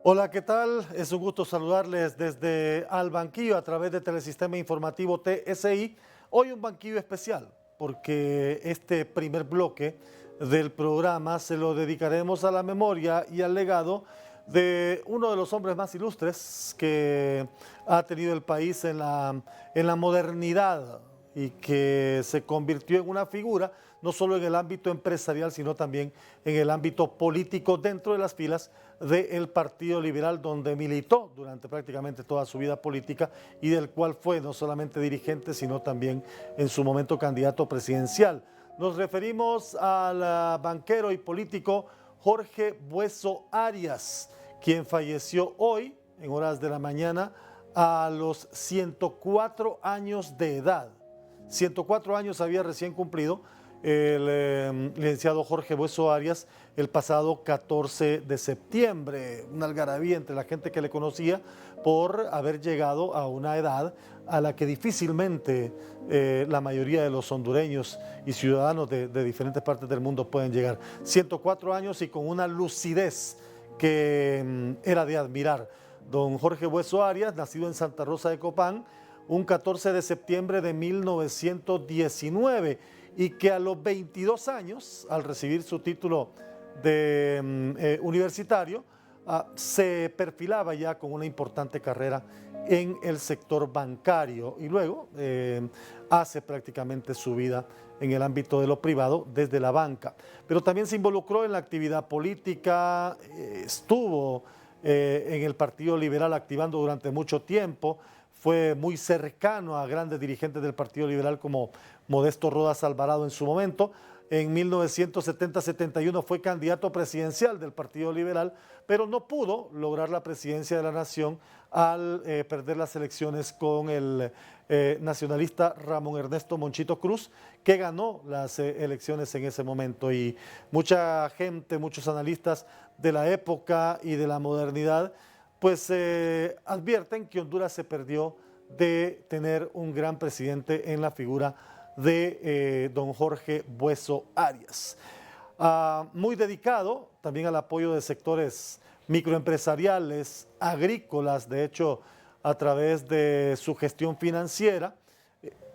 Hola, ¿qué tal? Es un gusto saludarles desde Al Banquillo a través de Telesistema Informativo TSI. Hoy un banquillo especial porque este primer bloque del programa se lo dedicaremos a la memoria y al legado de uno de los hombres más ilustres que ha tenido el país en la modernidad y que se convirtió en una figura no solo en el ámbito empresarial, sino también en el ámbito político dentro de las filas del Partido Liberal, donde militó durante prácticamente toda su vida política y del cual fue no solamente dirigente, sino también en su momento candidato presidencial. Nos referimos al banquero y político Jorge Bueso Arias, quien falleció hoy en horas de la mañana a los 104 años de edad. 104 años había recién cumplido el licenciado Jorge Bueso Arias el pasado 14 de septiembre. Una algarabía entre la gente que le conocía por haber llegado a una edad a la que difícilmente la mayoría de los hondureños y ciudadanos de diferentes partes del mundo pueden llegar. 104 años y con una lucidez que era de admirar. Don Jorge Bueso Arias, nacido en Santa Rosa de Copán, un 14 de septiembre de 1919, y que a los 22 años, al recibir su título de universitario, se perfilaba ya con una importante carrera en el sector bancario y luego hace prácticamente su vida en el ámbito de lo privado desde la banca. Pero también se involucró en la actividad política, estuvo en el Partido Liberal activando durante mucho tiempo, fue muy cercano a grandes dirigentes del Partido Liberal como Modesto Rodas Alvarado en su momento. En 1970-71 fue candidato presidencial del Partido Liberal, pero no pudo lograr la presidencia de la nación al perder las elecciones con el nacionalista Ramón Ernesto Monchito Cruz, que ganó las elecciones en ese momento. Y mucha gente, muchos analistas de la época y de la modernidad, pues advierten que Honduras se perdió de tener un gran presidente en la figura de don Jorge Bueso Arias. Muy dedicado también al apoyo de sectores microempresariales, agrícolas, de hecho, a través de su gestión financiera,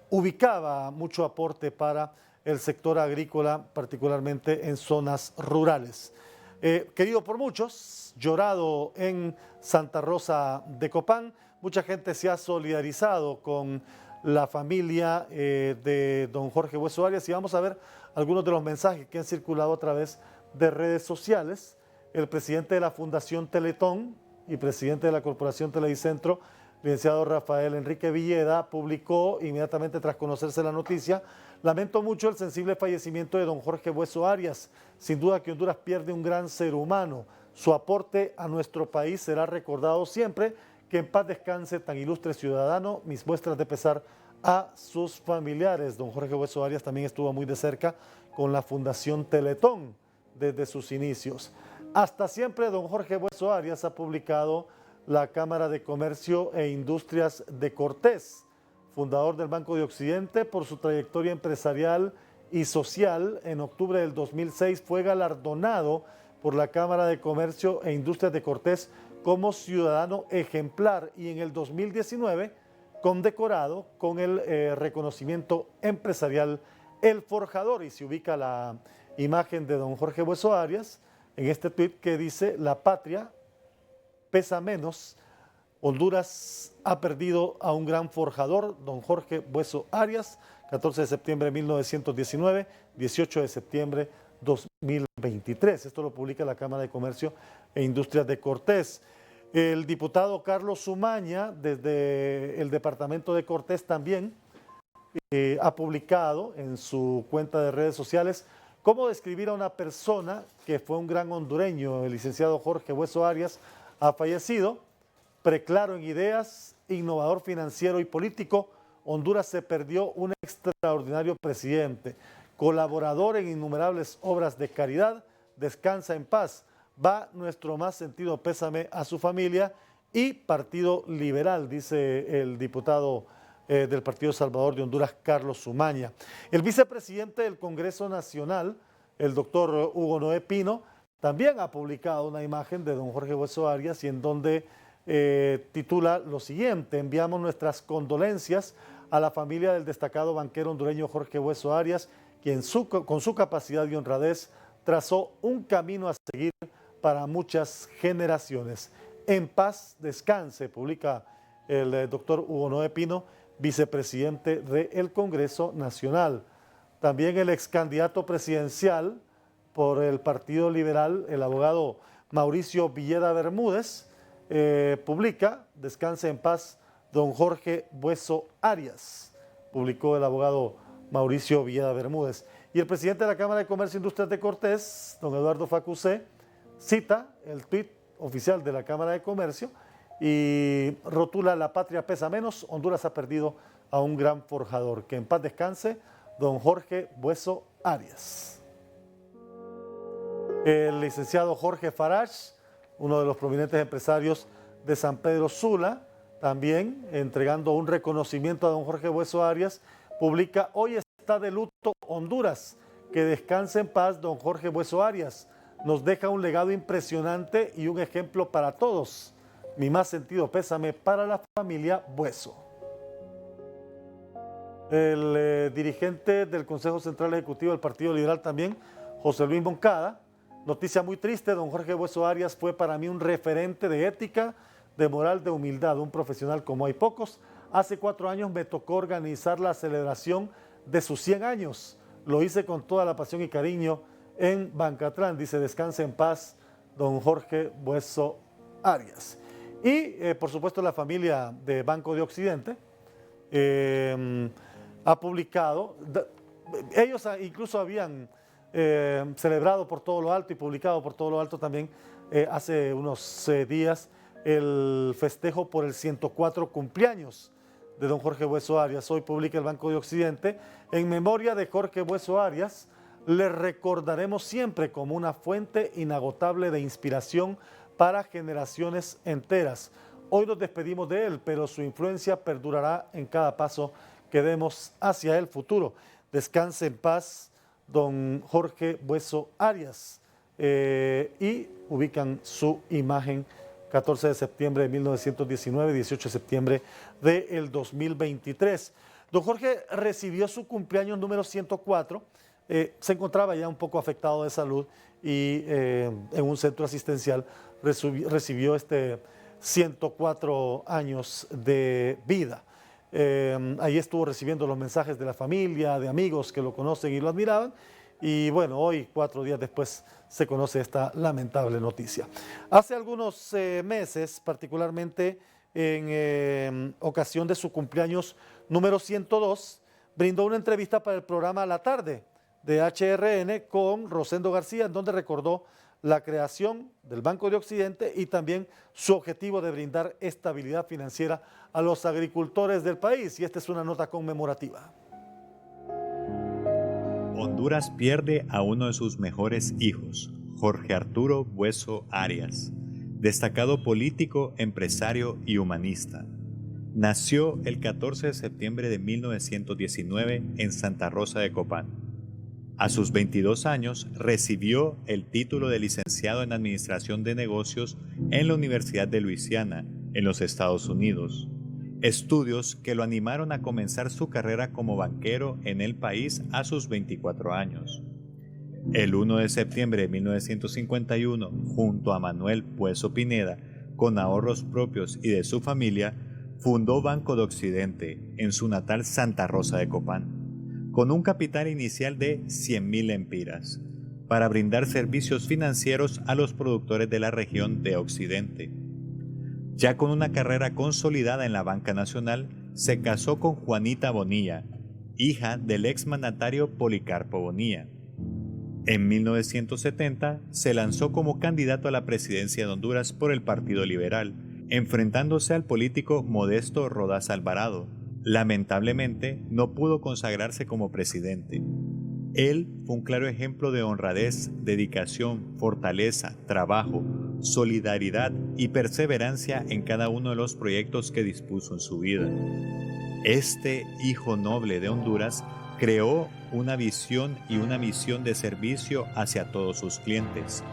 ubicaba mucho aporte para el sector agrícola, particularmente en zonas rurales. Querido por muchos, llorado en Santa Rosa de Copán, mucha gente se ha solidarizado con la familia de don Jorge Bueso Arias y vamos a ver algunos de los mensajes que han circulado a través de redes sociales. El presidente de la Fundación Teletón y presidente de la Corporación Televicentro, licenciado Rafael Enrique Villeda, publicó inmediatamente tras conocerse la noticia: lamento mucho el sensible fallecimiento de don Jorge Bueso Arias. Sin duda que Honduras pierde un gran ser humano. Su aporte a nuestro país será recordado siempre. Que en paz descanse tan ilustre ciudadano. Mis muestras de pesar a sus familiares. Don Jorge Bueso Arias también estuvo muy de cerca con la Fundación Teletón desde sus inicios. Hasta siempre, don Jorge Bueso Arias ha publicado la Cámara de Comercio e Industrias de Cortés, fundador del Banco de Occidente. Por su trayectoria empresarial y social, en octubre del 2006 fue galardonado por la Cámara de Comercio e Industrias de Cortés como ciudadano ejemplar y en el 2019 condecorado con el reconocimiento empresarial El Forjador, y se ubica la imagen de don Jorge Bueso Arias en este tuit que dice: la patria pesa menos, Honduras ha perdido a un gran forjador, don Jorge Bueso Arias, 14 de septiembre de 1919, 18 de septiembre 2023. Esto lo publica la Cámara de Comercio e Industrias de Cortés. El diputado Carlos Sumaña, desde el departamento de Cortés, también ha publicado en su cuenta de redes sociales cómo describir a una persona que fue un gran hondureño. El licenciado Jorge Bueso Arias ha fallecido. Preclaro en ideas, innovador financiero y político, Honduras se perdió un extraordinario presidente, colaborador en innumerables obras de caridad. Descansa en paz. Va nuestro más sentido pésame a su familia y Partido Liberal, dice el diputado del Partido Salvador de Honduras, Carlos Sumaña. El vicepresidente del Congreso Nacional, el doctor Hugo Noé Pino, también ha publicado una imagen de don Jorge Bueso Arias y en donde titula lo siguiente: enviamos nuestras condolencias a la familia del destacado banquero hondureño Jorge Bueso Arias, quien con su capacidad y honradez trazó un camino a seguir para muchas generaciones. En paz descanse, publica el doctor Hugo Noé Pino, vicepresidente del Congreso Nacional. También el ex candidato presidencial por el Partido Liberal, el abogado Mauricio Villeda Bermúdez, publica: descanse en paz don Jorge Bueso Arias, publicó el abogado Mauricio Villeda Bermúdez. Y el presidente de la Cámara de Comercio e Industrias de Cortés, don Eduardo Facusé, cita el tuit oficial de la Cámara de Comercio y rotula: la patria pesa menos, Honduras ha perdido a un gran forjador. Que en paz descanse don Jorge Bueso Arias. El licenciado Jorge Farage, uno de los prominentes empresarios de San Pedro Sula, también entregando un reconocimiento a don Jorge Bueso Arias, publica: hoy está de luto Honduras, que descanse en paz don Jorge Bueso Arias, nos deja un legado impresionante y un ejemplo para todos. Mi más sentido pésame para la familia Bueso. El dirigente del Consejo Central Ejecutivo del Partido Liberal también, José Luis Moncada: noticia muy triste, don Jorge Bueso Arias fue para mí un referente de ética, de moral, de humildad, un profesional como hay pocos. Hace 4 años me tocó organizar la celebración de sus 100 años. Lo hice con toda la pasión y cariño en Bancatlán. Dice: descanse en paz don Jorge Bueso Arias. Y por supuesto la familia de Banco de Occidente ha publicado, ellos incluso habían celebrado por todo lo alto y publicado por todo lo alto también hace unos días el festejo por el 104 cumpleaños de don Jorge Bueso Arias. Hoy publica el Banco de Occidente: en memoria de Jorge Bueso Arias, le recordaremos siempre como una fuente inagotable de inspiración para generaciones enteras. Hoy nos despedimos de él, pero su influencia perdurará en cada paso que demos hacia el futuro. Descanse en paz don Jorge Bueso Arias. Y ubican su imagen: 14 de septiembre de 1919, 18 de septiembre del 2023. Don Jorge recibió su cumpleaños número 104, se encontraba ya un poco afectado de salud y en un centro asistencial recibió 104 años de vida. Ahí estuvo recibiendo los mensajes de la familia, de amigos que lo conocen y lo admiraban. Y bueno, hoy, 4 días después, se conoce esta lamentable noticia. Hace algunos meses, particularmente en ocasión de su cumpleaños número 102, brindó una entrevista para el programa La Tarde de HRN con Rosendo García, en donde recordó la creación del Banco de Occidente y también su objetivo de brindar estabilidad financiera a los agricultores del país. Y esta es una nota conmemorativa. Honduras pierde a uno de sus mejores hijos, Jorge Arturo Bueso Arias, destacado político, empresario y humanista. Nació el 14 de septiembre de 1919 en Santa Rosa de Copán. A sus 22 años recibió el título de licenciado en Administración de Negocios en la Universidad de Luisiana, en los Estados Unidos. Estudios que lo animaron a comenzar su carrera como banquero en el país a sus 24 años. El 1 de septiembre de 1951, junto a Manuel Bueso Pineda, con ahorros propios y de su familia, fundó Banco de Occidente en su natal Santa Rosa de Copán, con un capital inicial de 100.000 lempiras, para brindar servicios financieros a los productores de la región de Occidente. Ya con una carrera consolidada en la banca nacional, se casó con Juanita Bonilla, hija del exmandatario Policarpo Bonilla. En 1970 se lanzó como candidato a la presidencia de Honduras por el Partido Liberal, enfrentándose al político Modesto Rodás Alvarado. Lamentablemente, no pudo consagrarse como presidente. Él fue un claro ejemplo de honradez, dedicación, fortaleza, trabajo, solidaridad y perseverancia en cada uno de los proyectos que dispuso en su vida. Este hijo noble de Honduras creó una visión y una misión de servicio hacia todos sus clientes.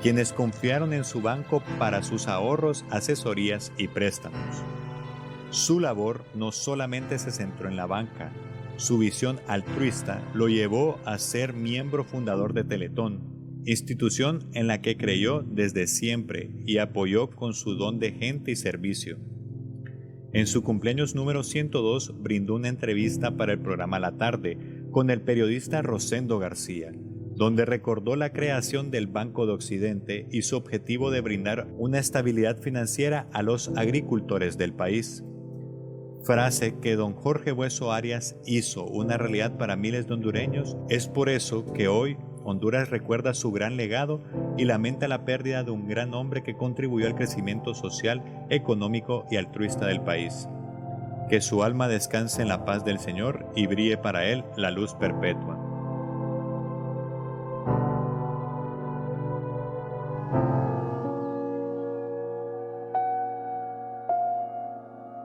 quienes confiaron en su banco para sus ahorros, asesorías y préstamos. Su labor no solamente se centró en la banca, su visión altruista lo llevó a ser miembro fundador de Teletón, institución en la que creyó desde siempre y apoyó con su don de gente y servicio. En su cumpleaños número 102 brindó una entrevista para el programa La Tarde con el periodista Rosendo García, donde recordó la creación del Banco de Occidente y su objetivo de brindar una estabilidad financiera a los agricultores del país. Frase que don Jorge Bueso Arias hizo una realidad para miles de hondureños. Es por eso que hoy Honduras recuerda su gran legado y lamenta la pérdida de un gran hombre que contribuyó al crecimiento social, económico y altruista del país. Que su alma descanse en la paz del Señor y brille para él la luz perpetua.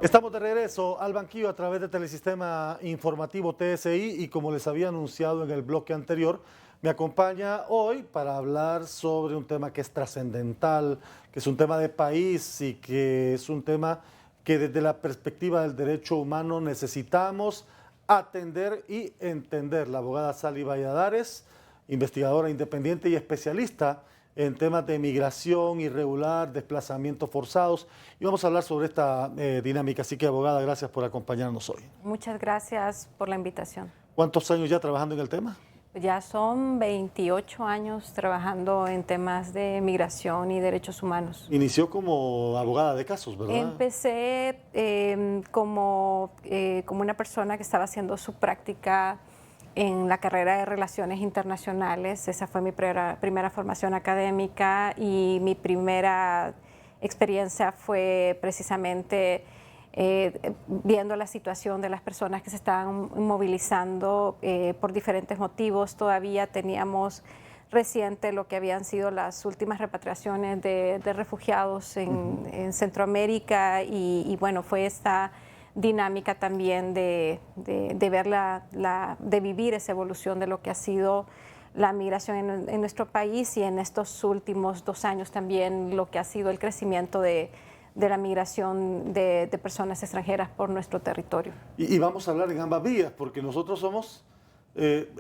Estamos de regreso al banquillo a través de Telesistema Informativo TSI y como les había anunciado en el bloque anterior, me acompaña hoy para hablar sobre un tema que es trascendental, que es un tema de país y que es un tema que desde la perspectiva del derecho humano necesitamos atender y entender. La abogada Sally Valladares, investigadora independiente y especialista en temas de migración irregular, desplazamientos forzados. Y vamos a hablar sobre esta dinámica. Así que, abogada, gracias por acompañarnos hoy. Muchas gracias por la invitación. ¿Cuántos años ya trabajando en el tema? Ya son 28 años trabajando en temas de migración y derechos humanos. Inició como abogada de casos, ¿verdad? Empecé como una persona que estaba haciendo su práctica en la carrera de Relaciones Internacionales. Esa fue mi primera formación académica y mi primera experiencia fue precisamente viendo la situación de las personas que se estaban movilizando por diferentes motivos. Todavía teníamos reciente lo que habían sido las últimas repatriaciones de refugiados en Centroamérica y bueno, fue esta dinámica también de ver de vivir esa evolución de lo que ha sido la migración en nuestro país y en estos últimos 2 años también lo que ha sido el crecimiento de la migración de personas extranjeras por nuestro territorio. Y vamos a hablar en ambas vías, porque nosotros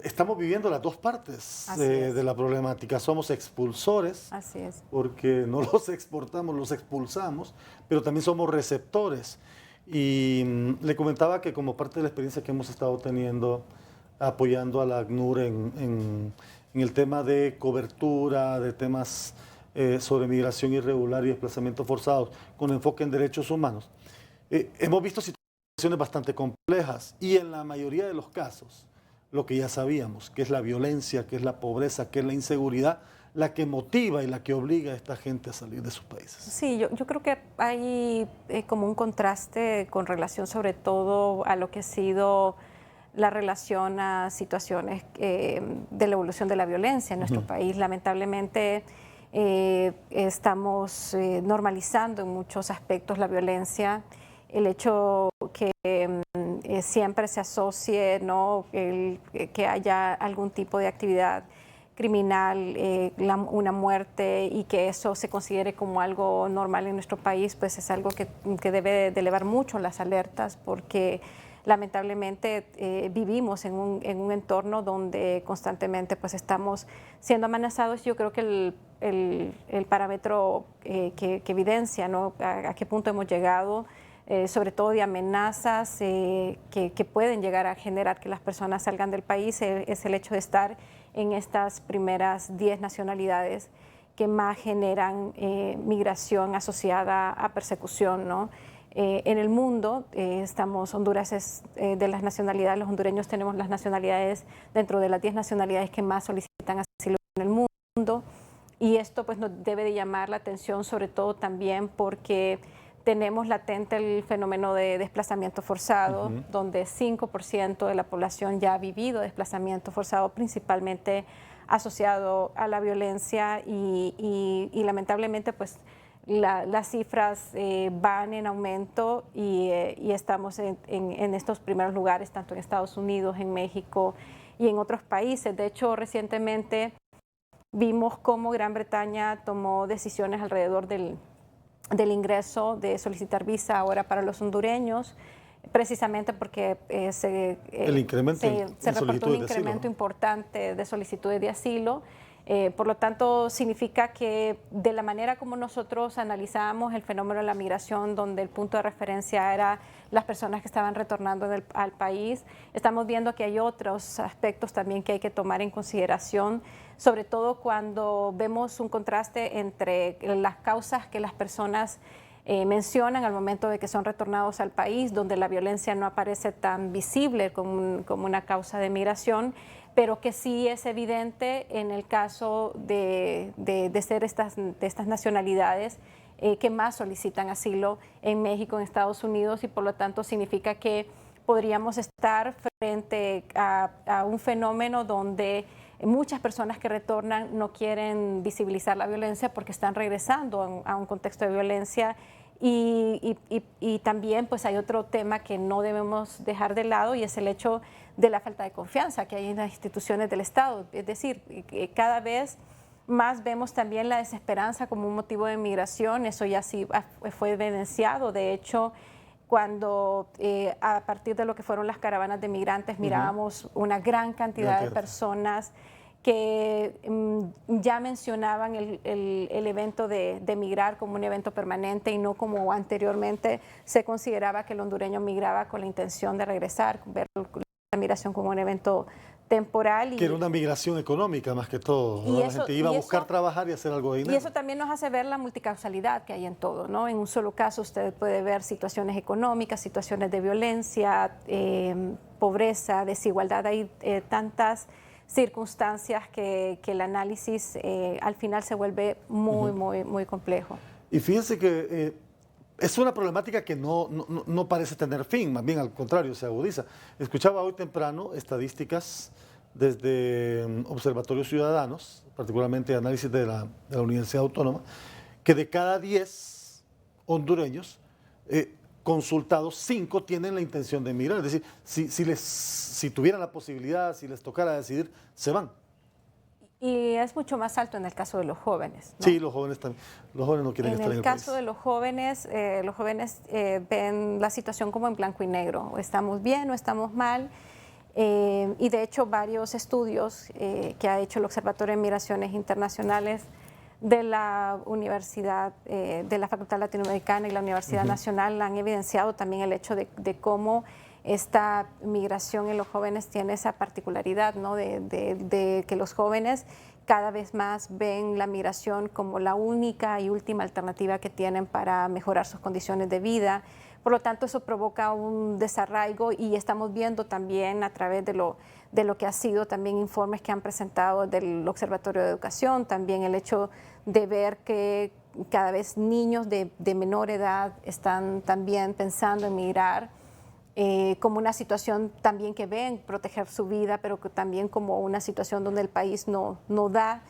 estamos viviendo las dos partes de la problemática. Somos expulsores, así es, porque no los exportamos, los expulsamos, pero también somos receptores. Y le comentaba que como parte de la experiencia que hemos estado teniendo apoyando a la ACNUR en el tema de cobertura, de temas sobre migración irregular y desplazamientos forzados, con enfoque en derechos humanos, hemos visto situaciones bastante complejas y en la mayoría de los casos, lo que ya sabíamos, que es la violencia, que es la pobreza, que es la inseguridad, la que motiva y la que obliga a esta gente a salir de sus países. Sí, yo creo que hay como un contraste con relación sobre todo a lo que ha sido la relación a situaciones de la evolución de la violencia en nuestro país. Lamentablemente estamos normalizando en muchos aspectos la violencia, el hecho que siempre se asocie, ¿no? Que haya algún tipo de actividad criminal, una muerte y que eso se considere como algo normal en nuestro país, pues es algo que debe de elevar mucho las alertas porque lamentablemente vivimos en un entorno donde constantemente pues estamos siendo amenazados. Yo creo que el parámetro que evidencia, ¿no? A qué punto hemos llegado, sobre todo de amenazas que pueden llegar a generar que las personas salgan del país, es el hecho de estar en estas primeras 10 nacionalidades que más generan migración asociada a persecución, ¿no? En el mundo, Honduras es de las nacionalidades, los hondureños tenemos las nacionalidades dentro de las 10 nacionalidades que más solicitan asilo en el mundo y esto pues nos debe de llamar la atención sobre todo también porque tenemos latente el fenómeno de desplazamiento forzado, donde 5% de la población ya ha vivido desplazamiento forzado, principalmente asociado a la violencia y lamentablemente pues las cifras van en aumento y estamos en estos primeros lugares, tanto en Estados Unidos, en México y en otros países. De hecho, recientemente vimos cómo Gran Bretaña tomó decisiones alrededor del ingreso, de solicitar visa ahora para los hondureños, precisamente porque se reportó un incremento importante de solicitudes de asilo. Por lo tanto, significa que de la manera como nosotros analizábamos el fenómeno de la migración, donde el punto de referencia era las personas que estaban retornando al país, estamos viendo que hay otros aspectos también que hay que tomar en consideración, sobre todo cuando vemos un contraste entre las causas que las personas mencionan al momento de que son retornados al país, donde la violencia no aparece tan visible como una causa de migración, pero que sí es evidente en el caso de ser estas nacionalidades que más solicitan asilo en México, en Estados Unidos, y por lo tanto significa que podríamos estar frente a un fenómeno donde muchas personas que retornan no quieren visibilizar la violencia porque están regresando a un contexto de violencia. Y también pues hay otro tema que no debemos dejar de lado, y es el hecho de la falta de confianza que hay en las instituciones del Estado. Es decir, cada vez más vemos también la desesperanza como un motivo de migración. Eso ya sí fue evidenciado. De hecho, cuando a partir de lo que fueron las caravanas de migrantes, mirábamos una gran cantidad de personas que ya mencionaban el evento de migrar como un evento permanente y no como anteriormente se consideraba que el hondureño migraba con la intención de regresar, ver la migración como un evento temporal. Que era una migración económica más que todo, ¿no? La gente iba a buscar trabajar y hacer algo de dinero. Y eso también nos hace ver la multicausalidad que hay en todo, ¿no? En un solo caso usted puede ver situaciones económicas, situaciones de violencia, pobreza, desigualdad. Hay tantas circunstancias que el análisis al final se vuelve muy complejo. Y fíjense que es una problemática que no parece tener fin, más bien al contrario, se agudiza. Escuchaba hoy temprano estadísticas desde Observatorios Ciudadanos, particularmente análisis de la Universidad Autónoma, que de cada 10 hondureños consultados, 5 tienen la intención de emigrar. Es decir, si tuvieran la posibilidad, si les tocara decidir, se van. Y es mucho más alto en el caso de los jóvenes, ¿no? Sí, los jóvenes también. Los jóvenes no quieren estar en el país. En el caso de los jóvenes ven la situación como en blanco y negro. O estamos bien o estamos mal. Y de hecho varios estudios que ha hecho el Observatorio de Migraciones Internacionales de la Universidad, de la Facultad Latinoamericana y la Universidad Nacional han evidenciado también el hecho de cómo esta migración en los jóvenes tiene esa particularidad, ¿no? de que los jóvenes cada vez más ven la migración como la única y última alternativa que tienen para mejorar sus condiciones de vida. Por lo tanto, eso provoca un desarraigo, y estamos viendo también a través de lo que ha sido también informes que han presentado del Observatorio de Educación, también el hecho de ver que cada vez niños de menor edad están también pensando en migrar, como una situación también que ven proteger su vida, pero que también como una situación donde el país no da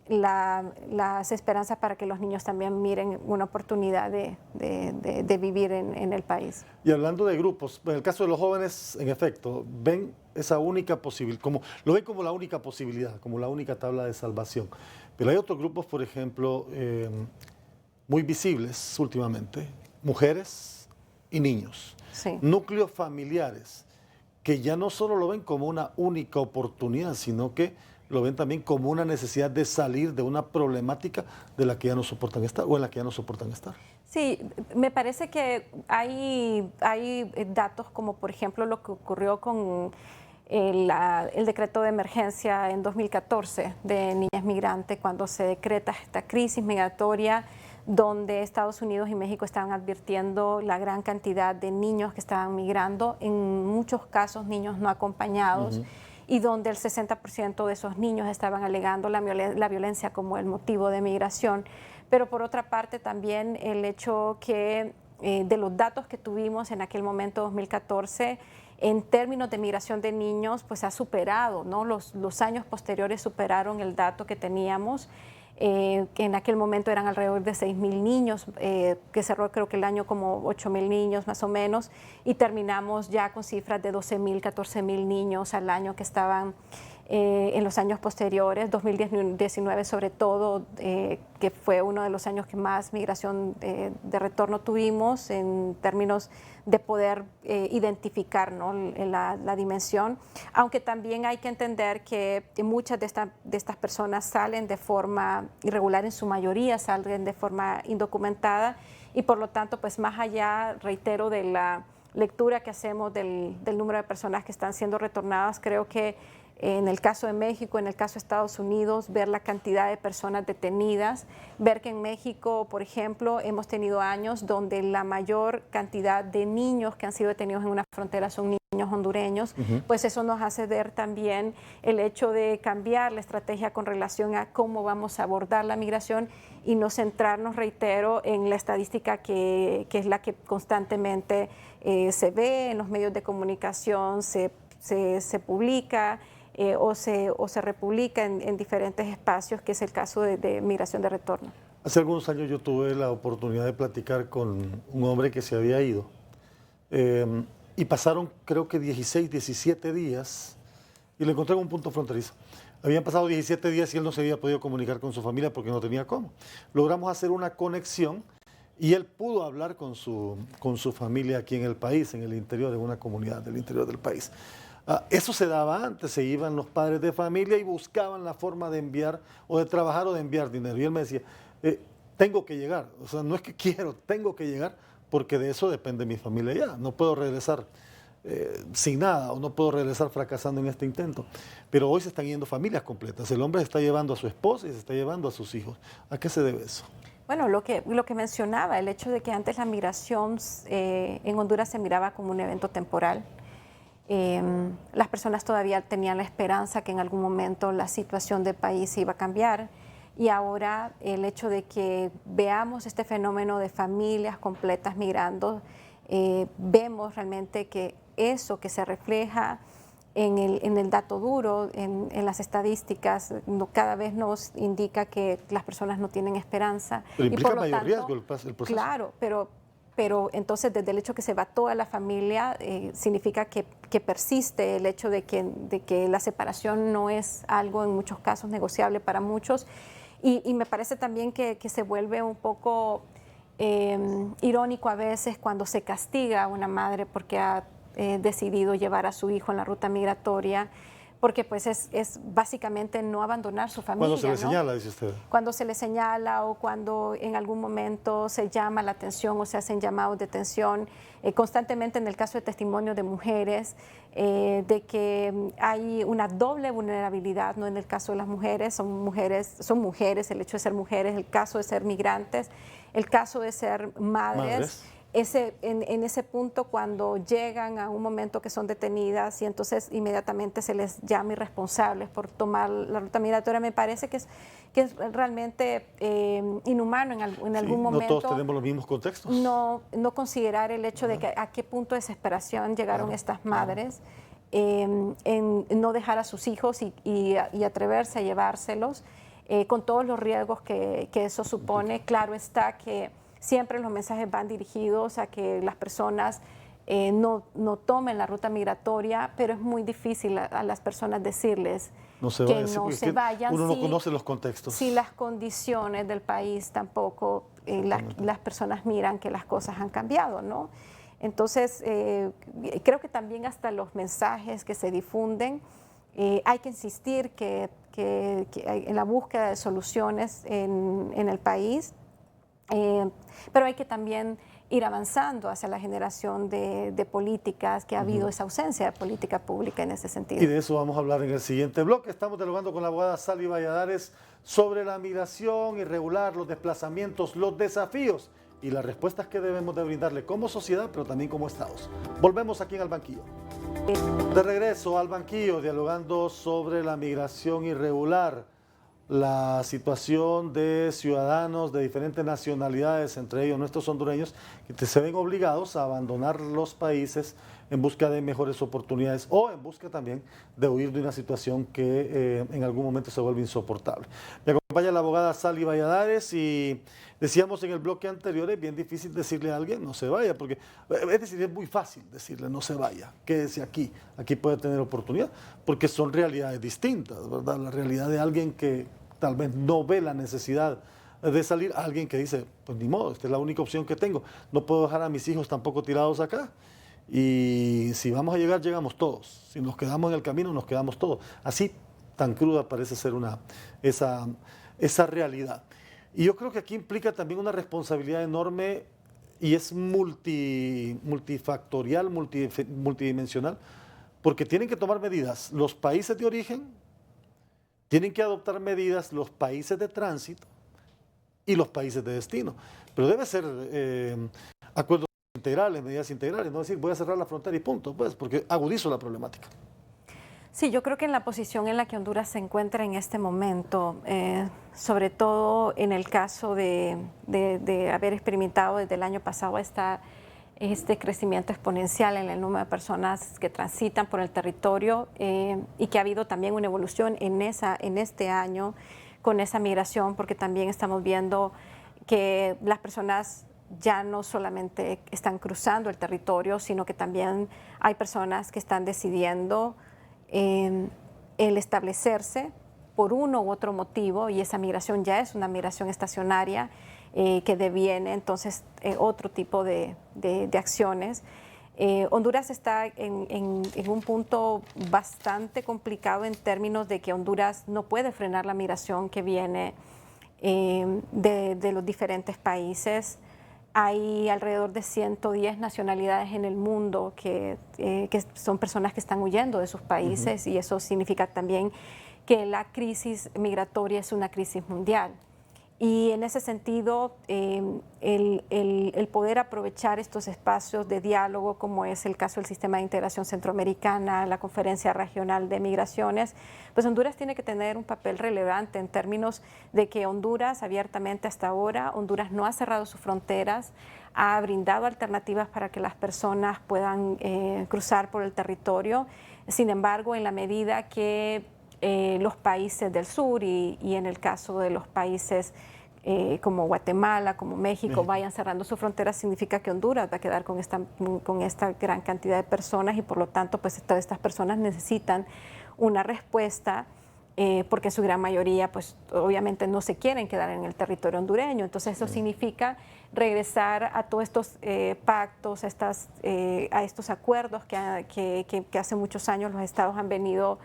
las esperanzas para que los niños también miren una oportunidad de vivir en el país. Y hablando de grupos, en el caso de los jóvenes, en efecto, ven esa única posibilidad, lo ven como la única posibilidad, como la única tabla de salvación. Pero hay otros grupos, por ejemplo, muy visibles últimamente, mujeres y niños, núcleos familiares, que ya no solo lo ven como una única oportunidad, sino que lo ven también como una necesidad de salir de una problemática de la que ya no soportan estar o en la que ya no soportan estar. Sí, me parece que hay datos como por ejemplo lo que ocurrió con el decreto de emergencia en 2014 de niñas migrantes, cuando se decreta esta crisis migratoria, donde Estados Unidos y México estaban advirtiendo la gran cantidad de niños que estaban migrando, en muchos casos niños no acompañados, y donde el 60% de esos niños estaban alegando la violencia como el motivo de migración. Pero por otra parte también el hecho que de los datos que tuvimos en aquel momento 2014, en términos de migración de niños, pues ha superado, ¿no? Los años posteriores superaron el dato que teníamos, que en aquel momento eran alrededor de 6.000 niños, que cerró creo que el año como 8.000 niños más o menos, y terminamos ya con cifras de 12.000, 14.000 niños al año que estaban en los años posteriores, 2019 sobre todo, que fue uno de los años que más migración de retorno tuvimos en términos de poder identificar, ¿no?, la dimensión, aunque también hay que entender que muchas de estas personas salen de forma irregular, en su mayoría salen de forma indocumentada, y por lo tanto, pues más allá, reitero, de la lectura que hacemos del número de personas que están siendo retornadas, creo que en el caso de México, en el caso de Estados Unidos, ver la cantidad de personas detenidas, ver que en México, por ejemplo, hemos tenido años donde la mayor cantidad de niños que han sido detenidos en una frontera son niños hondureños, pues eso nos hace ver también el hecho de cambiar la estrategia con relación a cómo vamos a abordar la migración y no centrarnos, reitero, en la estadística que es la que constantemente se ve en los medios de comunicación, se publica, o se republica en diferentes espacios, que es el caso de migración de retorno. Hace algunos años yo tuve la oportunidad de platicar con un hombre que se había ido y pasaron creo que 16, 17 días y lo encontré en un punto fronterizo. Habían pasado 17 días y él no se había podido comunicar con su familia porque no tenía cómo. Logramos hacer una conexión y él pudo hablar con su familia aquí en el país, en el interior, en una comunidad del interior del país. Eso se daba antes, se iban los padres de familia y buscaban la forma de enviar o de trabajar o de enviar dinero. Y él me decía, tengo que llegar, o sea, no es que quiero, tengo que llegar porque de eso depende mi familia ya. No puedo regresar sin nada o no puedo regresar fracasando en este intento. Pero hoy se están yendo familias completas. El hombre se está llevando a su esposa y se está llevando a sus hijos. ¿A qué se debe eso? Bueno, lo que mencionaba, el hecho de que antes la migración en Honduras se miraba como un evento temporal. Las personas todavía tenían la esperanza que en algún momento la situación del país iba a cambiar, y ahora el hecho de que veamos este fenómeno de familias completas migrando, vemos realmente que eso que se refleja en el dato duro, en las estadísticas, cada vez nos indica que las personas no tienen esperanza. Pero implica y por lo mayor tanto, riesgo el proceso. Claro, pero entonces desde el hecho que se va toda la familia, significa que persiste el hecho de que la separación no es algo en muchos casos negociable para muchos, y me parece también que se vuelve un poco irónico a veces cuando se castiga a una madre porque ha decidido llevar a su hijo en la ruta migratoria, porque pues es básicamente no abandonar su familia. Cuando se le ¿no? señala, dice usted. Cuando se le señala o cuando en algún momento se llama la atención o se hacen llamados de atención, constantemente en el caso de testimonios de mujeres, de que hay una doble vulnerabilidad, no en el caso de las mujeres, son mujeres, el hecho de ser mujeres, el caso de ser migrantes, el caso de ser madres. En ese punto, cuando llegan a un momento que son detenidas y entonces inmediatamente se les llama irresponsables por tomar la ruta migratoria, me parece que es realmente inhumano en algún momento. No todos tenemos los mismos contextos. No considerar el hecho de que a qué punto de desesperación llegaron estas madres, en no dejar a sus hijos y atreverse a llevórselos, con todos los riesgos que eso supone. Claro está que siempre los mensajes van dirigidos a que las personas no tomen la ruta migratoria, pero es muy difícil a las personas decirles que no se vayan. Uno no conoce los contextos. Si las condiciones del país tampoco, las personas miran que las cosas han cambiado, ¿no? Entonces, creo que también hasta los mensajes que se difunden, hay que insistir que en la búsqueda de soluciones en el país. Pero hay que también ir avanzando hacia la generación de políticas, que ha habido esa ausencia de política pública en ese sentido. Y de eso vamos a hablar en el siguiente bloque. Estamos dialogando con la abogada Sally Valladares sobre la migración irregular, los desplazamientos, los desafíos y las respuestas que debemos de brindarle como sociedad, pero también como estados. Volvemos aquí en Al Banquillo. De regreso al Banquillo, dialogando sobre la migración irregular, la situación de ciudadanos de diferentes nacionalidades, entre ellos nuestros hondureños, que se ven obligados a abandonar los países en busca de mejores oportunidades o en busca también de huir de una situación que en algún momento se vuelve insoportable. Me acompaña la abogada Sally Valladares y decíamos en el bloque anterior, es bien difícil decirle a alguien no se vaya, porque es decir, es muy fácil decirle no se vaya, quédese aquí puede tener oportunidad, porque son realidades distintas, ¿verdad? La realidad de alguien que tal vez no ve la necesidad de salir, a alguien que dice, pues ni modo, esta es la única opción que tengo, no puedo dejar a mis hijos tampoco tirados acá. Y si vamos a llegar, llegamos todos. Si nos quedamos en el camino, nos quedamos todos. Así tan cruda parece ser esa realidad. Y yo creo que aquí implica también una responsabilidad enorme y es multifactorial, multidimensional, porque tienen que tomar medidas los países de origen, tienen que adoptar medidas los países de tránsito y los países de destino. Pero debe ser acuerdos integrales, medidas integrales, no decir voy a cerrar la frontera y punto, pues, porque agudizo la problemática. Sí, yo creo que en la posición en la que Honduras se encuentra en este momento, sobre todo en el caso de haber experimentado desde el año pasado este crecimiento exponencial en el número de personas que transitan por el territorio y que ha habido también una evolución en este año con esa migración, porque también estamos viendo que las personas ya no solamente están cruzando el territorio, sino que también hay personas que están decidiendo el establecerse por uno u otro motivo, y esa migración ya es una migración estacionaria que deviene entonces otro tipo de acciones. Honduras está en un punto bastante complicado en términos de que Honduras no puede frenar la migración que viene de los diferentes países. Hay alrededor de 110 nacionalidades en el mundo que son personas que están huyendo de sus países, y eso significa también que la crisis migratoria es una crisis mundial. Y en ese sentido, el poder aprovechar estos espacios de diálogo, como es el caso del Sistema de Integración Centroamericana, la Conferencia Regional de Migraciones, pues Honduras tiene que tener un papel relevante en términos de que Honduras, abiertamente hasta ahora, Honduras no ha cerrado sus fronteras, ha brindado alternativas para que las personas puedan cruzar por el territorio. Sin embargo, en la medida que los países del sur y en el caso de los países como Guatemala, como México, vayan cerrando sus fronteras, significa que Honduras va a quedar con esta gran cantidad de personas, y por lo tanto pues todas estas personas necesitan una respuesta porque su gran mayoría pues obviamente no se quieren quedar en el territorio hondureño. Entonces eso significa regresar a todos estos pactos, a estos acuerdos que hace muchos años los estados han venido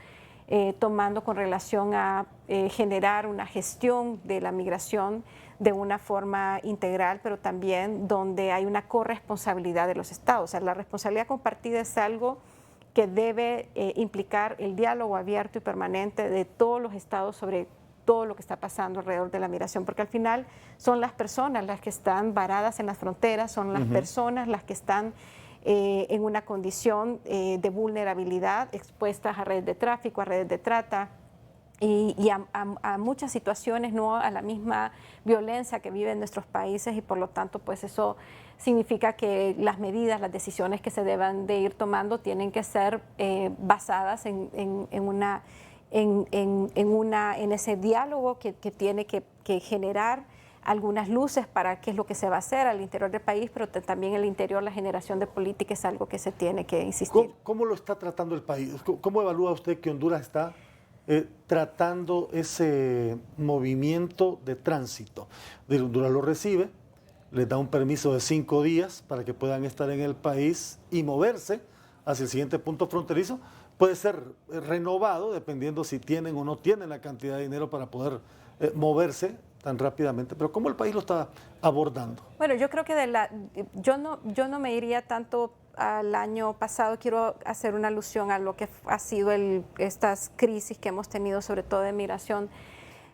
tomando con relación a generar una gestión de la migración de una forma integral, pero también donde hay una corresponsabilidad de los estados. O sea, la responsabilidad compartida es algo que debe implicar el diálogo abierto y permanente de todos los estados sobre todo lo que está pasando alrededor de la migración, porque al final son las personas las que están varadas en las fronteras, son las personas las que están en una condición de vulnerabilidad, expuestas a redes de tráfico, a redes de trata y a muchas situaciones, no a la misma violencia que viven nuestros países, y por lo tanto pues eso significa que las medidas, las decisiones que se deban de ir tomando tienen que ser basadas en ese diálogo que tiene que generar algunas luces para qué es lo que se va a hacer al interior del país, pero también el interior, la generación de política es algo que se tiene que insistir. ¿Cómo lo está tratando el país? ¿Cómo evalúa usted que Honduras está tratando ese movimiento de tránsito? Honduras lo recibe, les da un permiso de 5 días para que puedan estar en el país y moverse hacia el siguiente punto fronterizo. Puede ser renovado dependiendo si tienen o no tienen la cantidad de dinero para poder moverse tan rápidamente, pero ¿cómo el país lo está abordando? Bueno, yo creo que yo no me iría tanto al año pasado, quiero hacer una alusión a lo que ha sido estas crisis que hemos tenido, sobre todo de migración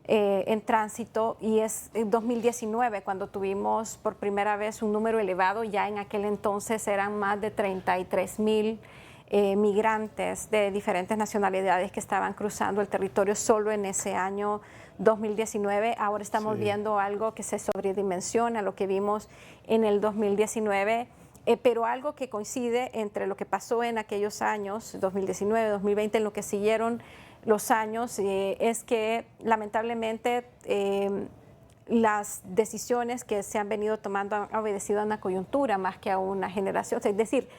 en tránsito, y es en 2019 cuando tuvimos por primera vez un número elevado, ya en aquel entonces eran más de 33,000 migrantes de diferentes nacionalidades que estaban cruzando el territorio solo en ese año 2019. Ahora estamos viendo algo que se sobredimensiona lo que vimos en el 2019. pero algo que coincide entre lo que pasó en aquellos años, 2019, 2020, en lo que siguieron los años, es que lamentablemente las decisiones que se han venido tomando han obedecido a una coyuntura más que a una generación. O sea, es decir,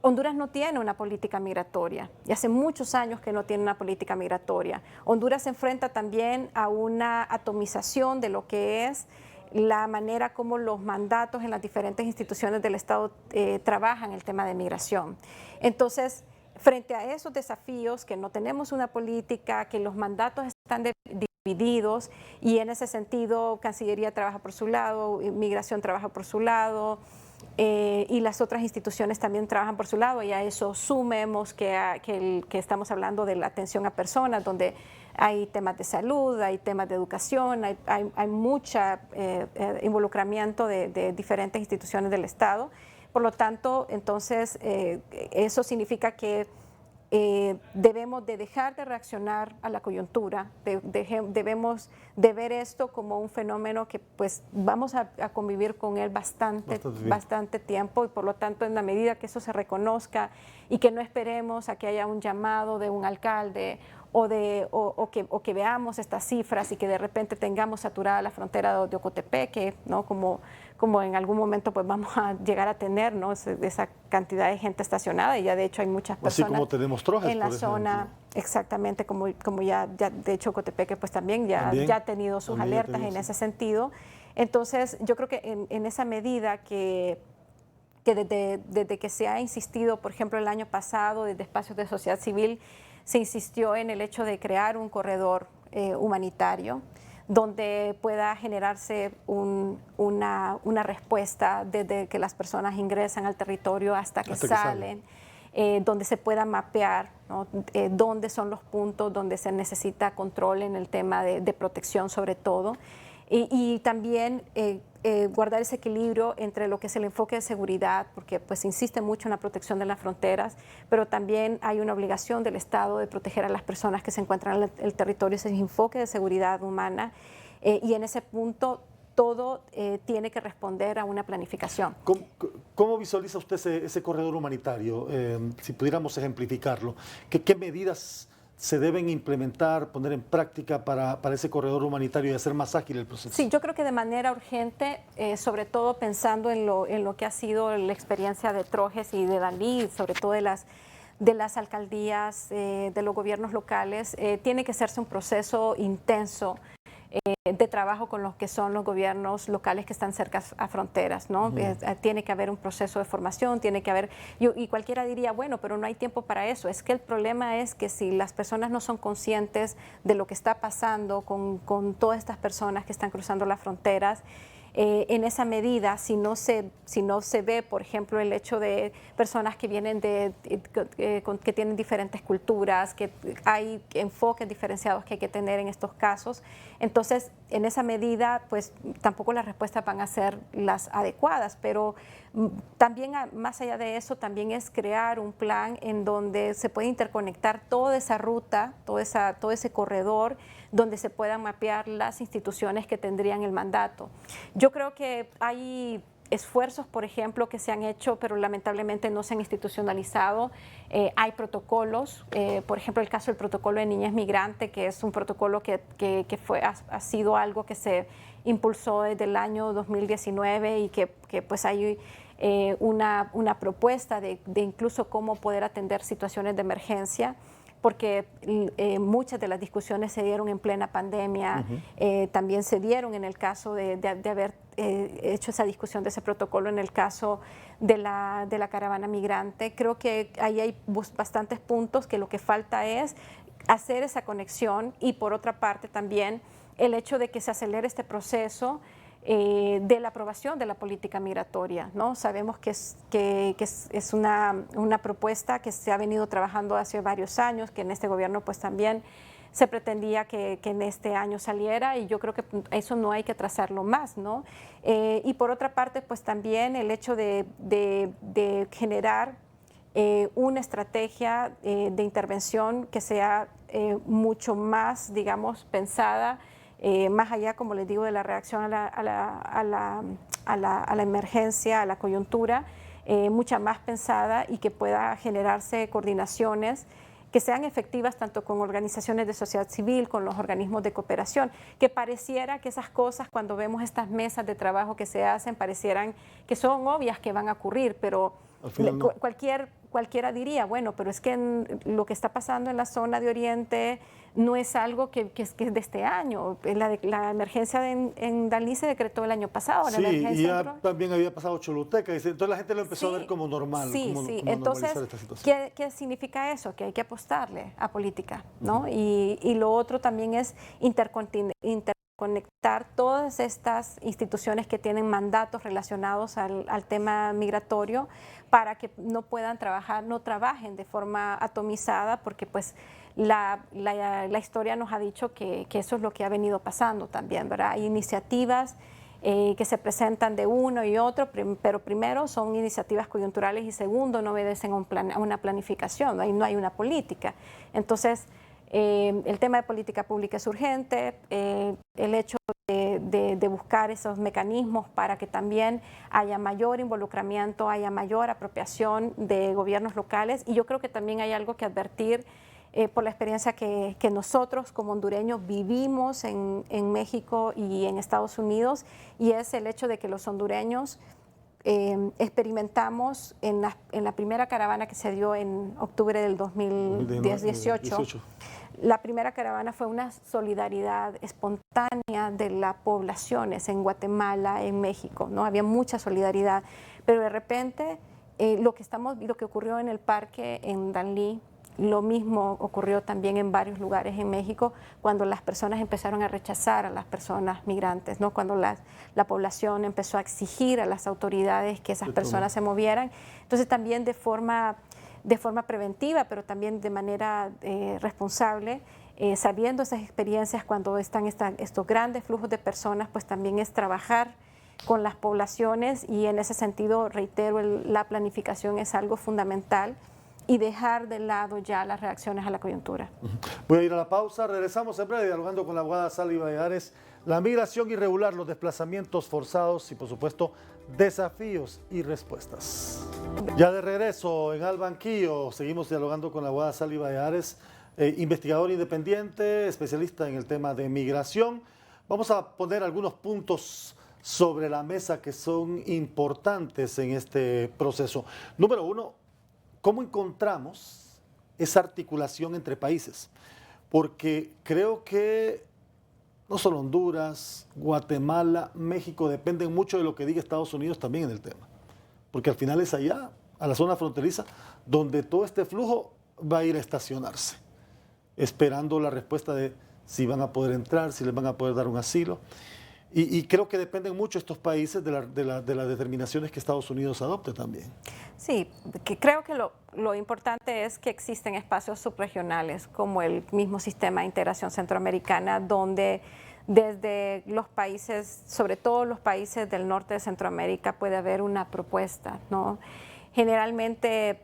Honduras no tiene una política migratoria y hace muchos años que no tiene una política migratoria. Honduras se enfrenta también a una atomización de lo que es la manera como los mandatos en las diferentes instituciones del Estado trabajan el tema de migración. Entonces, frente a esos desafíos, que no tenemos una política, que los mandatos están divididos y en ese sentido Cancillería trabaja por su lado, Migración trabaja por su lado, y las otras instituciones también trabajan por su lado, y a eso sumemos que estamos hablando de la atención a personas, donde hay temas de salud, hay temas de educación, hay mucho involucramiento de diferentes instituciones del Estado. Por lo tanto, entonces, eso significa que debemos de dejar de reaccionar a la coyuntura, debemos de ver esto como un fenómeno que pues vamos a convivir con él bastante tiempo, y por lo tanto en la medida que eso se reconozca y que no esperemos a que haya un llamado de un alcalde o que veamos estas cifras y que de repente tengamos saturada la frontera de Ocotepeque, ¿no? Como en algún momento pues vamos a llegar a tener, ¿no? Esa cantidad de gente estacionada, y ya de hecho hay muchas personas. Así como tenemos Trojes, en la zona, exactamente, como ya de hecho Ocotepeque pues también ya ha tenido sus alertas en ese sentido. Entonces yo creo que en esa medida que desde que se ha insistido, por ejemplo el año pasado, desde espacios de sociedad civil, se insistió en el hecho de crear un corredor humanitario donde pueda generarse una respuesta desde que las personas ingresan al territorio hasta que salen, donde se pueda mapear, ¿no? Dónde son los puntos donde se necesita control en el tema de protección sobre todo, y también guardar ese equilibrio entre lo que es el enfoque de seguridad, porque pues se insiste mucho en la protección de las fronteras, pero también hay una obligación del Estado de proteger a las personas que se encuentran en el territorio, ese enfoque de seguridad humana, y en ese punto todo tiene que responder a una planificación. ¿Cómo visualiza usted ese corredor humanitario? Si pudiéramos ejemplificarlo, ¿qué medidas se deben implementar, poner en práctica para ese corredor humanitario y hacer más ágil el proceso? Sí, yo creo que de manera urgente, sobre todo pensando en lo que ha sido la experiencia de Trojes y de Dalí, sobre todo de las alcaldías, de los gobiernos locales, tiene que hacerse un proceso intenso de trabajo con los que son los gobiernos locales que están cerca a fronteras, ¿no? Tiene que haber un proceso de formación, tiene que haber, y cualquiera diría, bueno, pero no hay tiempo para eso. Es que el problema es que si las personas no son conscientes de lo que está pasando con todas estas personas que están cruzando las fronteras, en esa medida, si no se ve, por ejemplo, el hecho de personas que vienen que tienen diferentes culturas, que hay enfoques diferenciados que hay que tener en estos casos, entonces en esa medida pues tampoco las respuestas van a ser las adecuadas, pero también más allá de eso también es crear un plan en donde se puede interconectar toda esa ruta, todo ese corredor, donde se puedan mapear las instituciones que tendrían el mandato. Yo creo que hay esfuerzos, por ejemplo, que se han hecho, pero lamentablemente no se han institucionalizado. Hay protocolos, por ejemplo, el caso del protocolo de niñez migrante, que es un protocolo que ha sido algo que se impulsó desde el año 2019 y que pues hay una propuesta de incluso cómo poder atender situaciones de emergencia, porque muchas de las discusiones se dieron en plena pandemia, también se dieron en el caso de haber hecho esa discusión de ese protocolo en el caso de la caravana migrante. Creo que ahí hay bastantes puntos que lo que falta es hacer esa conexión, y por otra parte también el hecho de que se acelere este proceso de la aprobación de la política migratoria, ¿no? Sabemos que es una propuesta que se ha venido trabajando hace varios años, que en este gobierno pues también se pretendía que en este año saliera, y yo creo que eso no hay que atrasarlo más, ¿no? Y por otra parte pues también el hecho de generar una estrategia de intervención que sea mucho más, digamos, pensada, más allá, como les digo, de la reacción a la emergencia, a la coyuntura, mucha más pensada y que pueda generarse coordinaciones que sean efectivas tanto con organizaciones de sociedad civil, con los organismos de cooperación, que pareciera que esas cosas, cuando vemos estas mesas de trabajo que se hacen, parecieran que son obvias que van a ocurrir, pero Al final no. cualquiera diría, bueno, pero es que lo que está pasando en la zona de Oriente no es algo que es de este año. La emergencia en Danlí se decretó el año pasado. Sí, la y ya emergencia también había pasado Choluteca, entonces la gente lo empezó a ver como normal, Sí, como sí. normalizar Entonces, esta situación. ¿qué significa eso? Que hay que apostarle a política, ¿no? Y lo otro también es interconectar todas estas instituciones que tienen mandatos relacionados al tema migratorio para que no puedan trabajar, no trabajen de forma atomizada, porque pues la historia nos ha dicho que eso es lo que ha venido pasando también, ¿verdad? Hay iniciativas que se presentan de uno y otro, pero primero son iniciativas coyunturales y segundo no obedecen a una planificación, no hay una política. Entonces, el tema de política pública es urgente, el hecho de buscar esos mecanismos para que también haya mayor involucramiento, haya mayor apropiación de gobiernos locales, y yo creo que también hay algo que advertir por la experiencia que nosotros como hondureños vivimos en México y en Estados Unidos, y es el hecho de que los hondureños experimentamos en la primera caravana que se dio en octubre del 2018. La primera caravana fue una solidaridad espontánea de las poblaciones en Guatemala, en México, ¿no? Había mucha solidaridad, pero de repente lo que ocurrió en el parque en Danlí, lo mismo ocurrió también en varios lugares en México, cuando las personas empezaron a rechazar a las personas migrantes, ¿no? Cuando la población empezó a exigir a las autoridades que esas personas se movieran. Entonces también de forma preventiva, pero también de manera responsable, sabiendo esas experiencias cuando están estos grandes flujos de personas, pues también es trabajar con las poblaciones, y en ese sentido, reitero, la planificación es algo fundamental, y dejar de lado ya las reacciones a la coyuntura. Voy a ir a la pausa, regresamos en breve dialogando con la abogada Sally Valladares, la migración irregular, los desplazamientos forzados y por supuesto desafíos y respuestas. Ya de regreso en Al Banquillo, seguimos dialogando con la abogada Sally Valladares, investigadora independiente, especialista en el tema de migración. Vamos a poner algunos puntos sobre la mesa que son importantes en este proceso. Número uno, ¿cómo encontramos esa articulación entre países? Porque creo que no solo Honduras, Guatemala, México dependen mucho de lo que diga Estados Unidos también en el tema. Porque al final es allá, a la zona fronteriza, donde todo este flujo va a ir a estacionarse, esperando la respuesta de si van a poder entrar, si les van a poder dar un asilo. Y creo que dependen mucho estos países de las determinaciones que Estados Unidos adopte también. Sí, que creo que lo importante es que existen espacios subregionales, como el mismo sistema de integración centroamericana, donde desde los países, sobre todo los países del norte de Centroamérica, puede haber una propuesta, ¿no? Generalmente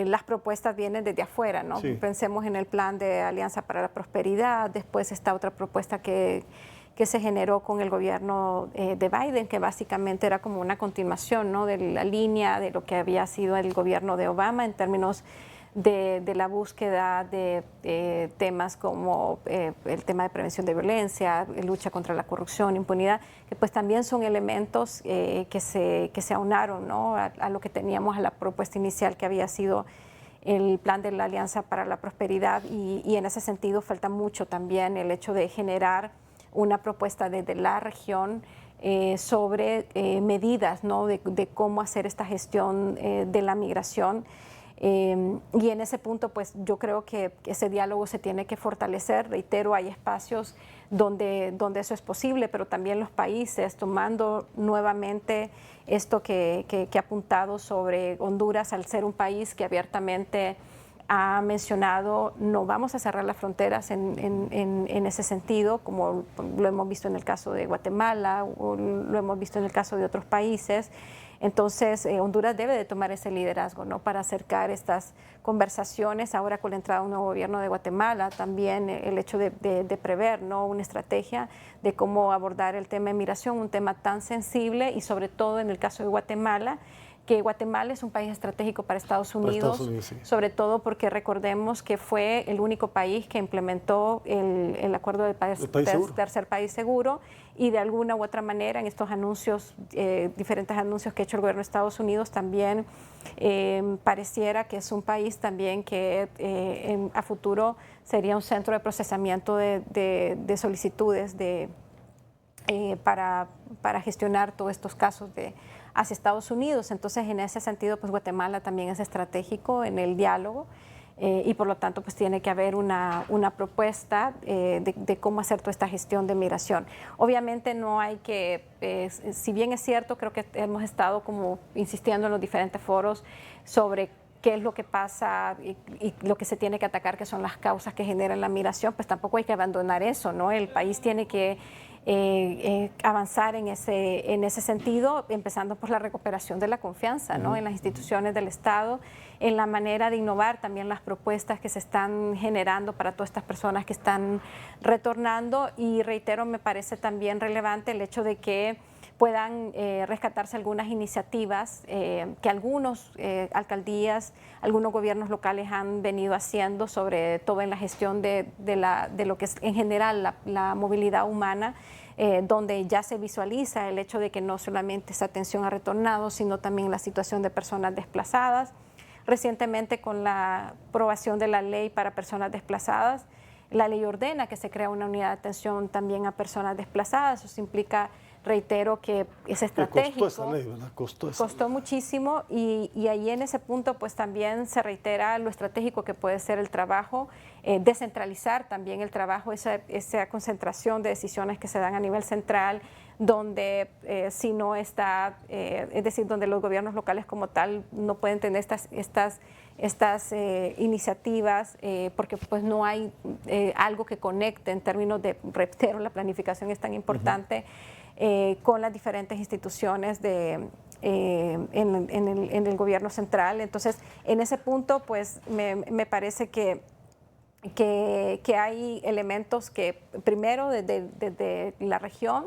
las propuestas vienen desde afuera, ¿no? Sí. Pensemos en el plan de Alianza para la Prosperidad, después está otra propuesta que se generó con el gobierno de Biden, que básicamente era como una continuación, ¿no?, de la línea de lo que había sido el gobierno de Obama en términos de la búsqueda de temas como el tema de prevención de violencia, lucha contra la corrupción, impunidad, que pues también son elementos que se aunaron, ¿no?, a lo que teníamos, a la propuesta inicial que había sido el plan de la Alianza para la Prosperidad, y en ese sentido falta mucho también el hecho de generar una propuesta desde la región sobre medidas, ¿no?, de cómo hacer esta gestión de la migración. Y en ese punto, pues yo creo que ese diálogo se tiene que fortalecer. Reitero, hay espacios donde eso es posible, pero también los países tomando nuevamente esto que ha apuntado sobre Honduras, al ser un país que abiertamente ha mencionado, no vamos a cerrar las fronteras en ese sentido, como lo hemos visto en el caso de Guatemala o lo hemos visto en el caso de otros países. Entonces, Honduras debe de tomar ese liderazgo, ¿no?, para acercar estas conversaciones. Ahora con la entrada de un nuevo gobierno de Guatemala, también el hecho de prever, ¿no?, una estrategia de cómo abordar el tema de migración, un tema tan sensible, y sobre todo en el caso de Guatemala, que Guatemala es un país estratégico para Estados Unidos, Sí. sobre todo porque recordemos que fue el único país que implementó el acuerdo del tercer país seguro, y de alguna u otra manera en estos anuncios, diferentes anuncios que ha hecho el gobierno de Estados Unidos, también pareciera que es un país también que a futuro sería un centro de procesamiento de solicitudes para gestionar todos estos casos hacia Estados Unidos. Entonces, en ese sentido, pues Guatemala también es estratégico en el diálogo y por lo tanto, pues tiene que haber una propuesta de cómo hacer toda esta gestión de migración. Obviamente no hay que, si bien es cierto, creo que hemos estado como insistiendo en los diferentes foros sobre qué es lo que pasa y lo que se tiene que atacar, que son las causas que generan la migración, pues tampoco hay que abandonar eso, ¿no? El país tiene que avanzar en ese sentido, empezando por la recuperación de la confianza, ¿no? En las instituciones del Estado, en la manera de innovar también las propuestas que se están generando para todas estas personas que están retornando. Y reitero, me parece también relevante el hecho de que puedan rescatarse algunas iniciativas que algunos alcaldías, algunos gobiernos locales han venido haciendo, sobre todo en la gestión de lo que es en general la movilidad humana, donde ya se visualiza el hecho de que no solamente es atención a retornados, sino también la situación de personas desplazadas. Recientemente, con la aprobación de la ley para personas desplazadas, la ley ordena que se crea una unidad de atención también a personas desplazadas. Eso implica, reitero, que es estratégico. Costó esa ley, ¿verdad? Costó muchísimo, y ahí en ese punto pues también se reitera lo estratégico que puede ser el trabajo, descentralizar también el trabajo, esa concentración de decisiones que se dan a nivel central, donde si no está, es decir, donde los gobiernos locales como tal no pueden tener estas iniciativas porque pues no hay algo que conecte en términos de, reitero, la planificación es tan importante. Con las diferentes instituciones en el gobierno central. Entonces, en ese punto, pues me parece que hay elementos que, primero, desde la región,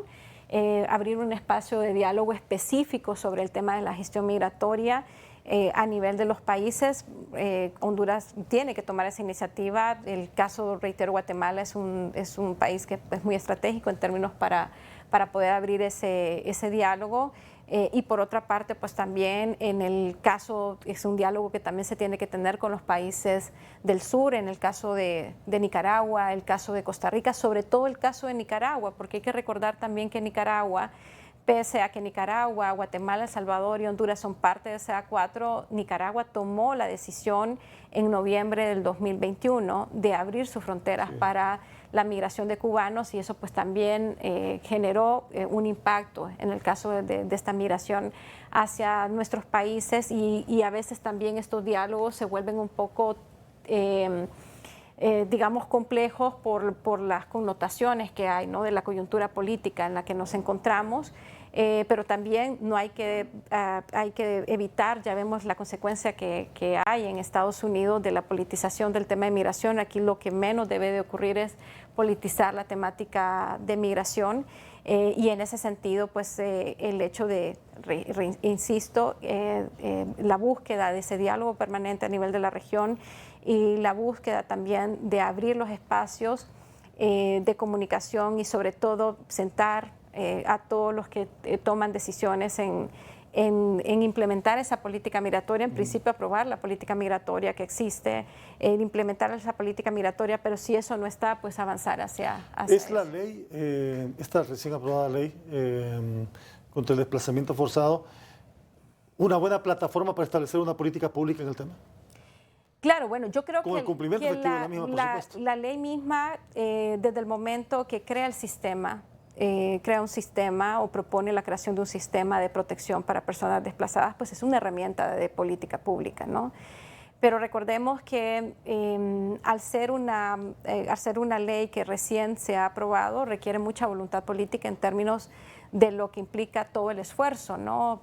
abrir un espacio de diálogo específico sobre el tema de la gestión migratoria a nivel de los países. Honduras tiene que tomar esa iniciativa. El caso, reitero, Guatemala es un país que es muy estratégico en términos para poder abrir ese diálogo. Y por otra parte, pues también en el caso, es un diálogo que también se tiene que tener con los países del sur, en el caso de Nicaragua, el caso de Costa Rica, sobre todo el caso de Nicaragua, porque hay que recordar también que Nicaragua, pese a que Nicaragua, Guatemala, El Salvador y Honduras son parte de CA4, Nicaragua tomó la decisión en noviembre del 2021 de abrir sus fronteras para la migración de cubanos, y eso pues también generó un impacto en el caso de esta migración hacia nuestros países, y a veces también estos diálogos se vuelven un poco digamos complejos por las connotaciones que hay, ¿no? De la coyuntura política en la que nos encontramos. Pero también no hay que evitar, ya vemos la consecuencia que hay en Estados Unidos de la politización del tema de migración. Aquí lo que menos debe de ocurrir es politizar la temática de migración, y en ese sentido, pues el hecho de, insisto, la búsqueda de ese diálogo permanente a nivel de la región, y la búsqueda también de abrir los espacios de comunicación, y sobre todo sentar a todos los que toman decisiones en implementar esa política migratoria, en principio aprobar la política migratoria que existe, implementar esa política migratoria, pero si eso no está, pues avanzar hacia ¿Es eso. la ley, esta recién aprobada ley contra el desplazamiento forzado, una buena plataforma para establecer una política pública en el tema? Claro, bueno, yo creo Con el cumplimiento efectivo de la misma, por supuesto. la ley misma, desde el momento que crea el sistema, crea un sistema o propone la creación de un sistema de protección para personas desplazadas, pues es una herramienta de política pública, ¿no? Pero recordemos que al ser una ley que recién se ha aprobado, requiere mucha voluntad política en términos de lo que implica todo el esfuerzo, ¿no?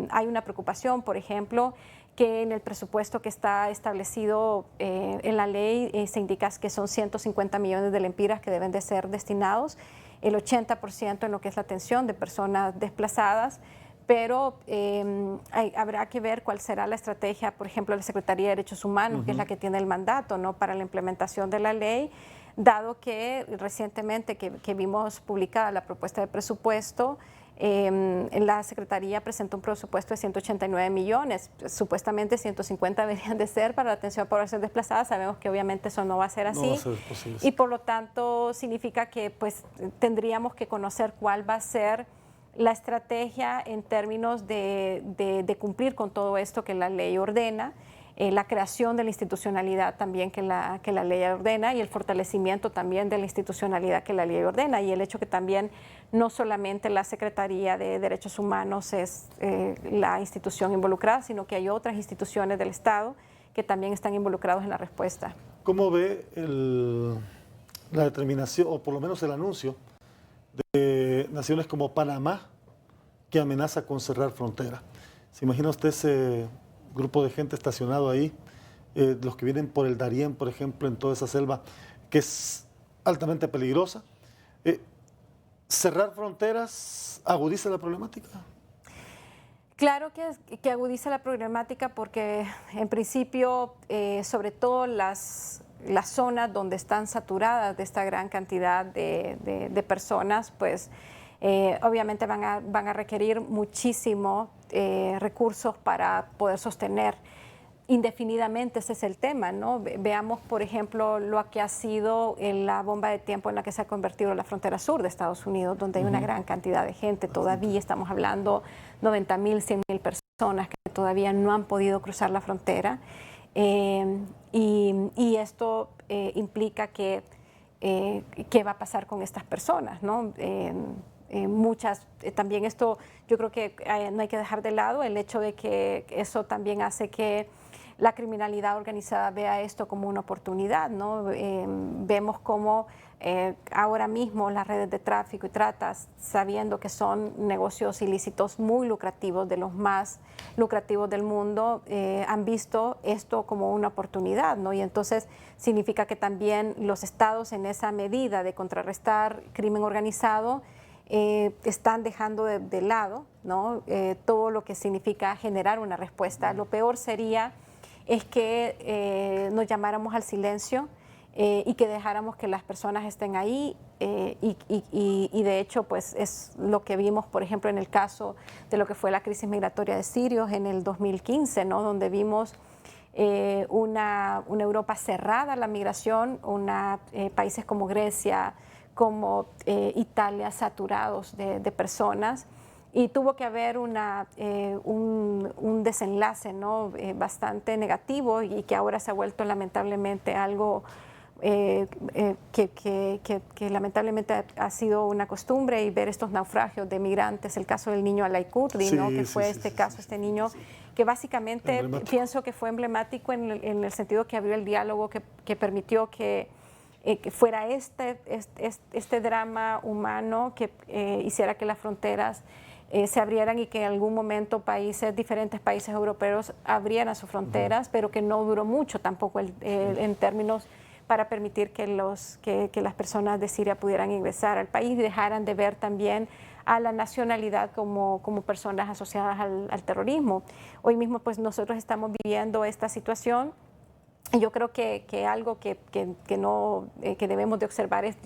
Hay una preocupación, por ejemplo, que en el presupuesto que está establecido en la ley se indica que son 150 millones de lempiras que deben de ser destinados, el 80% en lo que es la atención de personas desplazadas, pero habrá que ver cuál será la estrategia, por ejemplo, de la Secretaría de Derechos Humanos, que es la que tiene el mandato, ¿no?, para la implementación de la ley, dado que recientemente que vimos publicada la propuesta de presupuesto, la Secretaría presentó un presupuesto de 189 millones, supuestamente 150 deberían de ser para la atención a población desplazada. Sabemos que obviamente eso no va a ser así, No va a ser posible. y por lo tanto significa que pues tendríamos que conocer cuál va a ser la estrategia en términos de cumplir con todo esto que la ley ordena, la creación de la institucionalidad también que la ley ordena, y el fortalecimiento también de la institucionalidad que la ley ordena, y el hecho que también no solamente la Secretaría de Derechos Humanos es la institución involucrada, sino que hay otras instituciones del Estado que también están involucrados en la respuesta. ¿Cómo ve la determinación, o por lo menos el anuncio, de naciones como Panamá, que amenaza con cerrar frontera? ¿Se imagina usted ese grupo de gente estacionado ahí, los que vienen por el Darién, por ejemplo, en toda esa selva, que es altamente peligrosa? ¿Cerrar fronteras agudiza la problemática? Claro que agudiza la problemática porque, en principio, sobre todo las zonas donde están saturadas de esta gran cantidad de personas, pues obviamente van a requerir muchísimo recursos para poder sostener indefinidamente. Ese es el tema, ¿no? Veamos, por ejemplo, lo que ha sido la bomba de tiempo en la que se ha convertido la frontera sur de Estados Unidos, donde hay una gran cantidad de gente. Todavía estamos hablando 90,000, 100,000 personas que todavía no han podido cruzar la frontera. Y esto implica que qué va a pasar con estas personas, ¿no? Muchas, también esto, yo creo que no hay que dejar de lado el hecho de que eso también hace que la criminalidad organizada vea esto como una oportunidad, ¿no? Vemos cómo ahora mismo las redes de tráfico y tratas, sabiendo que son negocios ilícitos muy lucrativos, de los más lucrativos del mundo, han visto esto como una oportunidad, ¿no? Y entonces significa que también los estados, en esa medida de contrarrestar crimen organizado, están dejando de lado, ¿no?, todo lo que significa generar una respuesta. Lo peor sería es que nos llamáramos al silencio y que dejáramos que las personas estén ahí, y de hecho pues es lo que vimos, por ejemplo, en el caso de lo que fue la crisis migratoria de sirios en el 2015, ¿no?, donde vimos una Europa cerrada a la migración, países como Grecia, como Italia, saturados de personas, y tuvo que haber un desenlace, ¿no?, bastante negativo, y que ahora se ha vuelto lamentablemente algo que lamentablemente ha sido una costumbre, y ver estos naufragios de migrantes, el caso del niño Alay Kurdi, ¿no?, que fue este niño que básicamente pienso que fue emblemático en el sentido que abrió el diálogo, que permitió que fuera este drama humano que hiciera que las fronteras se abrieran, y que en algún momento diferentes países europeos abrieran sus fronteras, pero que no duró mucho tampoco en términos para permitir que las personas de Siria pudieran ingresar al país y dejaran de ver también a la nacionalidad como personas asociadas al terrorismo. Hoy mismo pues nosotros estamos viviendo esta situación. Yo creo que algo que debemos de observar es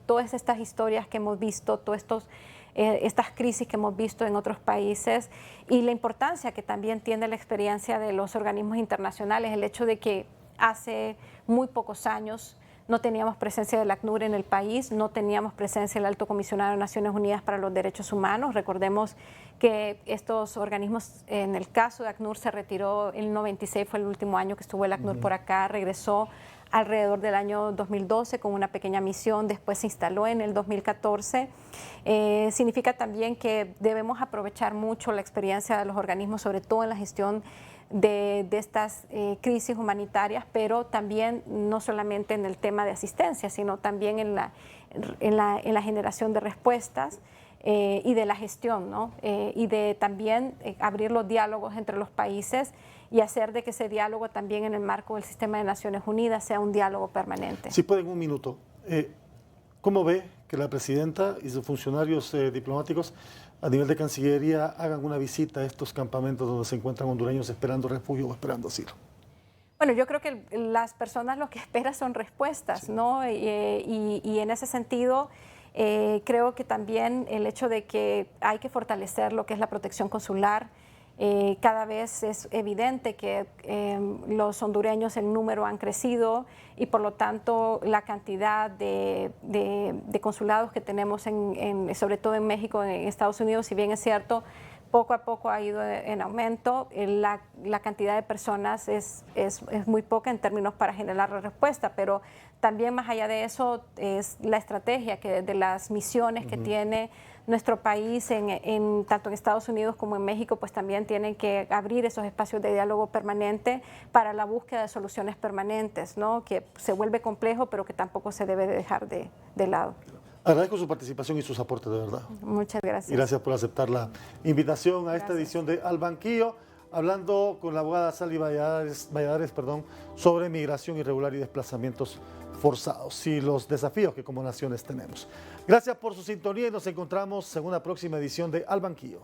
todas estas historias que hemos visto, estas crisis que hemos visto en otros países, y la importancia que también tiene la experiencia de los organismos internacionales, el hecho de que hace muy pocos años no teníamos presencia del ACNUR en el país, no teníamos presencia del Alto Comisionado de Naciones Unidas para los Derechos Humanos. Recordemos que estos organismos, en el caso de ACNUR, se retiró en el 96, fue el último año que estuvo el ACNUR por acá, regresó alrededor del año 2012 con una pequeña misión, después se instaló en el 2014. Significa también que debemos aprovechar mucho la experiencia de los organismos, sobre todo en la gestión de estas crisis humanitarias, pero también no solamente en el tema de asistencia, sino también en la generación de respuestas y de la gestión, ¿no? Y de también abrir los diálogos entre los países y hacer de que ese diálogo también en el marco del sistema de Naciones Unidas sea un diálogo permanente. Si pueden, un minuto. ¿Cómo ve que la presidenta y sus funcionarios diplomáticos a nivel de Cancillería hagan una visita a estos campamentos donde se encuentran hondureños esperando refugio o esperando asilo? Bueno, yo creo que las personas lo que esperan son respuestas, sí, ¿no? Y en ese sentido, creo que también el hecho de que hay que fortalecer lo que es la protección consular. Cada vez es evidente que los hondureños en número han crecido y por lo tanto la cantidad de consulados que tenemos, sobre todo en México, en Estados Unidos, si bien es cierto, poco a poco ha ido en aumento, la cantidad de personas es muy poca en términos para generar la respuesta, pero también más allá de eso es la estrategia de las misiones que tiene nuestro país, tanto en Estados Unidos como en México, pues también tienen que abrir esos espacios de diálogo permanente para la búsqueda de soluciones permanentes, ¿no? Que se vuelve complejo, pero que tampoco se debe dejar de lado. Agradezco su participación y sus aportes, de verdad. Muchas gracias. Y gracias por aceptar la invitación a esta edición de Al Banquillo, hablando con la abogada Sally Valladares, sobre migración irregular y desplazamientos forzados y los desafíos que como naciones tenemos. Gracias por su sintonía y nos encontramos en una próxima edición de Al Banquillo.